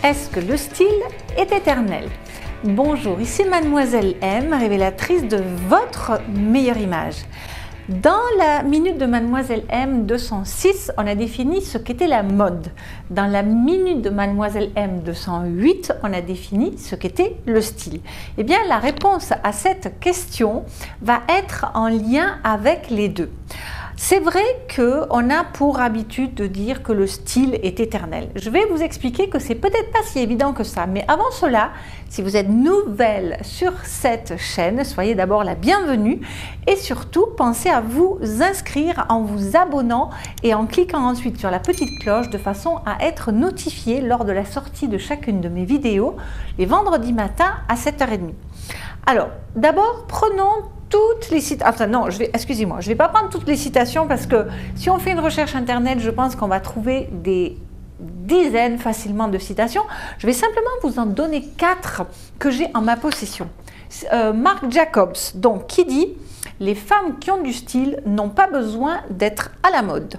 Est-ce que le style est éternel? Bonjour, ici Mademoiselle M, révélatrice de votre meilleure image. Dans la minute de Mademoiselle M 206, on a défini ce qu'était la mode. Dans la minute de Mademoiselle M 208, on a défini ce qu'était le style. Eh bien, la réponse à cette question va être en lien avec les deux. C'est vrai qu'on a pour habitude de dire que le style est éternel. Je vais vous expliquer que c'est peut-être pas si évident que ça, mais avant cela, si vous êtes nouvelle sur cette chaîne, soyez d'abord la bienvenue et surtout pensez à vous inscrire en vous abonnant et en cliquant ensuite sur la petite cloche de façon à être notifié lors de la sortie de chacune de mes vidéos les vendredis matins à 7h30. Alors, d'abord, prenons toutes les citations. Enfin, non, excusez-moi, je ne vais pas prendre toutes les citations parce que si on fait une recherche internet, je pense qu'on va trouver des dizaines facilement de citations. Je vais simplement vous en donner 4 que j'ai en ma possession. Marc Jacobs, donc, qui dit « Les femmes qui ont du style n'ont pas besoin d'être à la mode ».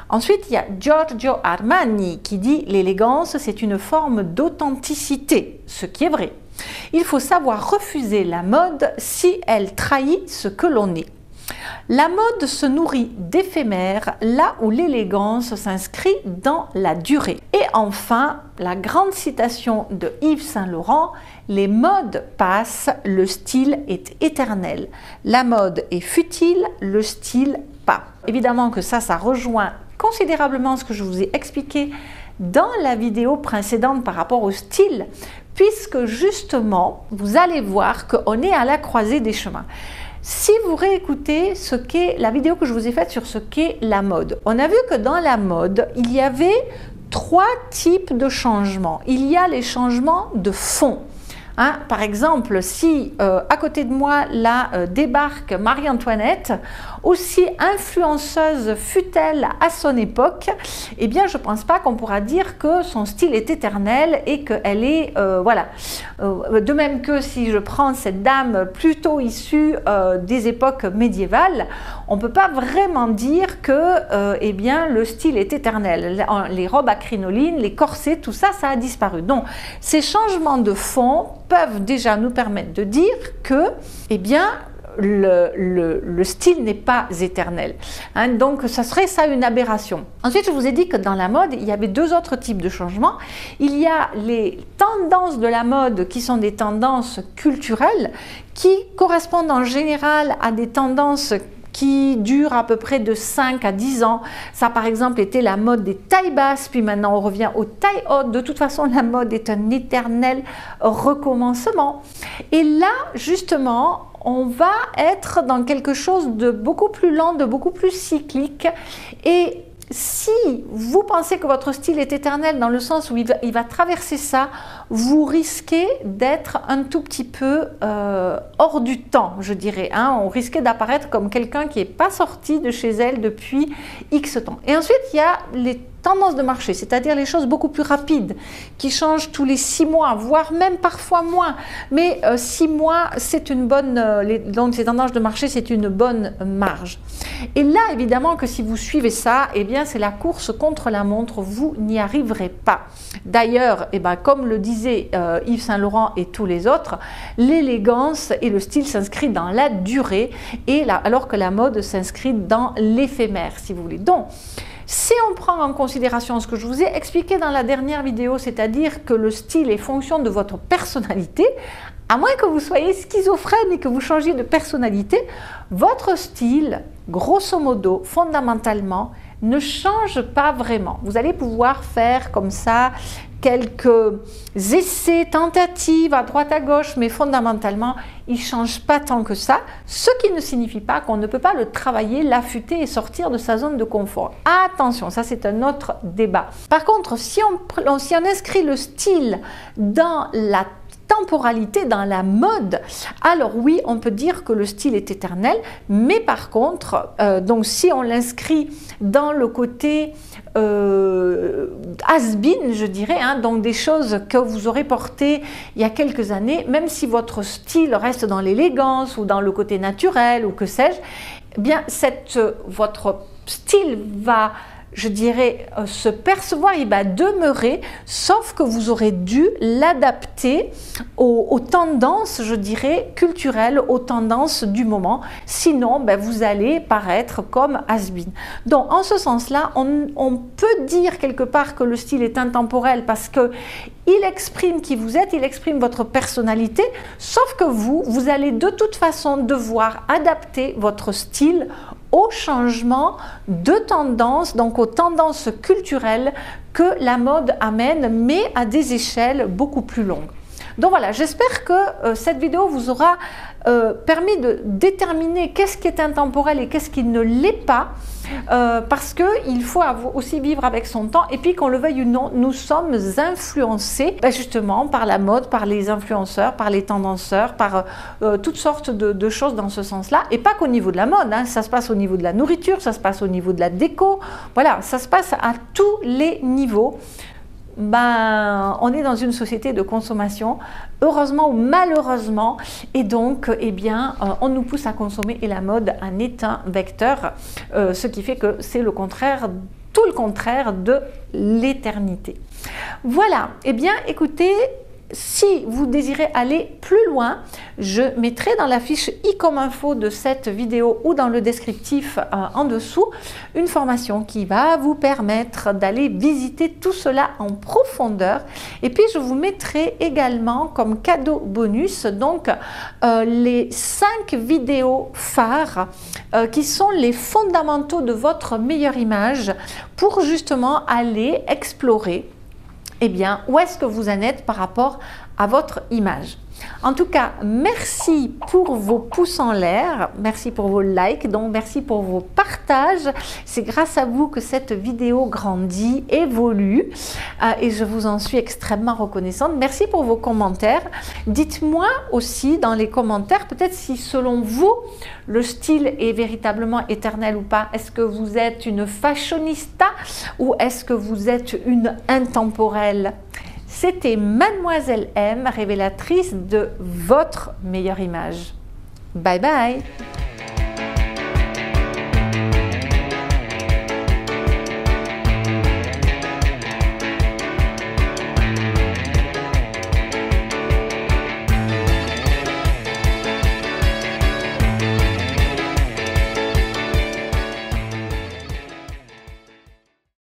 Ensuite, il y a Giorgio Armani qui dit « L'élégance, c'est une forme d'authenticité », ce qui est vrai. Il faut savoir refuser la mode si elle trahit ce que l'on est. La mode se nourrit d'éphémère là où l'élégance s'inscrit dans la durée. Et enfin, la grande citation de Yves Saint Laurent, « Les modes passent, le style est éternel. La mode est futile, le style pas ». Évidemment que ça rejoint considérablement ce que je vous ai expliqué dans la vidéo précédente par rapport au style, puisque justement, vous allez voir qu'on est à la croisée des chemins. Si vous réécoutez la vidéo que je vous ai faite sur ce qu'est la mode, on a vu que dans la mode, il y avait 3 types de changements. Il y a les changements de fond. Par exemple, si à côté de moi, là, débarque Marie-Antoinette, aussi influenceuse fut-elle à son époque, eh bien, je ne pense pas qu'on pourra dire que son style est éternel et qu'elle est, voilà. De même que si je prends cette dame plutôt issue des époques médiévales, on ne peut pas vraiment dire que, eh bien, le style est éternel. Les robes à crinoline, les corsets, tout ça, ça a disparu. Donc, ces changements de fond peuvent déjà nous permettre de dire que, eh bien, le style n'est pas éternel. Donc, ça serait ça une aberration. Ensuite, je vous ai dit que dans la mode, il y avait 2 autres types de changements. Il y a les tendances de la mode qui sont des tendances culturelles qui correspondent en général à des tendances qui dure à peu près de 5 à 10 ans. Ça, par exemple, était la mode des tailles basses, puis maintenant on revient aux tailles hautes. De toute façon, la mode est un éternel recommencement. Et là, justement, on va être dans quelque chose de beaucoup plus lent, de beaucoup plus cyclique. Et si vous pensez que votre style est éternel dans le sens où il va traverser ça, vous risquez d'être un tout petit peu hors du temps, je dirais. On risquait d'apparaître comme quelqu'un qui n'est pas sorti de chez elle depuis X temps. Et ensuite, il y a les tendances de marché, c'est-à-dire les choses beaucoup plus rapides, qui changent tous les 6 mois, voire même parfois moins. Mais 6 mois, c'est une bonne, donc ces tendances de marché, c'est une bonne marge. Et là, évidemment que si vous suivez ça, eh bien, c'est la course contre la montre, vous n'y arriverez pas. D'ailleurs, eh ben, comme le disait Yves Saint Laurent et tous les autres, l'élégance et le style s'inscrivent dans la durée, et là, alors que la mode s'inscrit dans l'éphémère, si vous voulez. Donc, si on prend en considération ce que je vous ai expliqué dans la dernière vidéo, c'est-à-dire que le style est fonction de votre personnalité, à moins que vous soyez schizophrène et que vous changiez de personnalité, votre style, grosso modo, fondamentalement, ne change pas vraiment. Vous allez pouvoir faire comme ça quelques essais, tentatives à droite à gauche, mais fondamentalement, il ne change pas tant que ça, ce qui ne signifie pas qu'on ne peut pas le travailler, l'affûter et sortir de sa zone de confort. Attention, ça c'est un autre débat. Par contre, si on inscrit le style dans la temporalité, dans la mode, alors oui, on peut dire que le style est éternel, mais par contre, donc si on l'inscrit dans le côté has-been, je dirais, donc des choses que vous aurez portées il y a quelques années, même si votre style reste dans l'élégance ou dans le côté naturel ou que sais-je, eh bien votre style va je dirais, se percevoir, il va demeurer, sauf que vous aurez dû l'adapter aux tendances, je dirais, culturelles, aux tendances du moment. Sinon, ben, vous allez paraître comme has-been. Donc, en ce sens-là, on peut dire quelque part que le style est intemporel parce que il exprime qui vous êtes, il exprime votre personnalité, sauf que vous allez de toute façon devoir adapter votre style au changement de tendance, donc aux tendances culturelles que la mode amène, mais à des échelles beaucoup plus longues. Donc voilà, j'espère que cette vidéo vous aura permis de déterminer qu'est-ce qui est intemporel et qu'est-ce qui ne l'est pas, parce qu'il faut aussi vivre avec son temps, et puis qu'on le veuille ou non, nous sommes influencés justement par la mode, par les influenceurs, par les tendanceurs, par toutes sortes de choses dans ce sens-là, et pas qu'au niveau de la mode, hein, ça se passe au niveau de la nourriture, ça se passe au niveau de la déco, voilà, ça se passe à tous les niveaux. Ben, on est dans une société de consommation, heureusement ou malheureusement, et donc eh bien, on nous pousse à consommer et la mode en est un vecteur, ce qui fait que c'est le contraire, tout le contraire de l'éternité. Voilà, eh bien écoutez, si vous désirez aller plus loin, je mettrai dans la fiche i comme info de cette vidéo ou dans le descriptif en dessous une formation qui va vous permettre d'aller visiter tout cela en profondeur. Et puis je vous mettrai également comme cadeau bonus donc les 5 vidéos phares qui sont les fondamentaux de votre meilleure image pour justement aller explorer eh bien, où est-ce que vous en êtes par rapport à votre image. En tout cas, merci pour vos pouces en l'air, merci pour vos likes, donc merci pour vos partages. C'est grâce à vous que cette vidéo grandit, évolue et je vous en suis extrêmement reconnaissante. Merci pour vos commentaires. Dites-moi aussi dans les commentaires peut-être si selon vous le style est véritablement éternel ou pas. Est-ce que vous êtes une fashionista ou est-ce que vous êtes une intemporelle? C'était Mademoiselle M, révélatrice de votre meilleure image. Bye bye!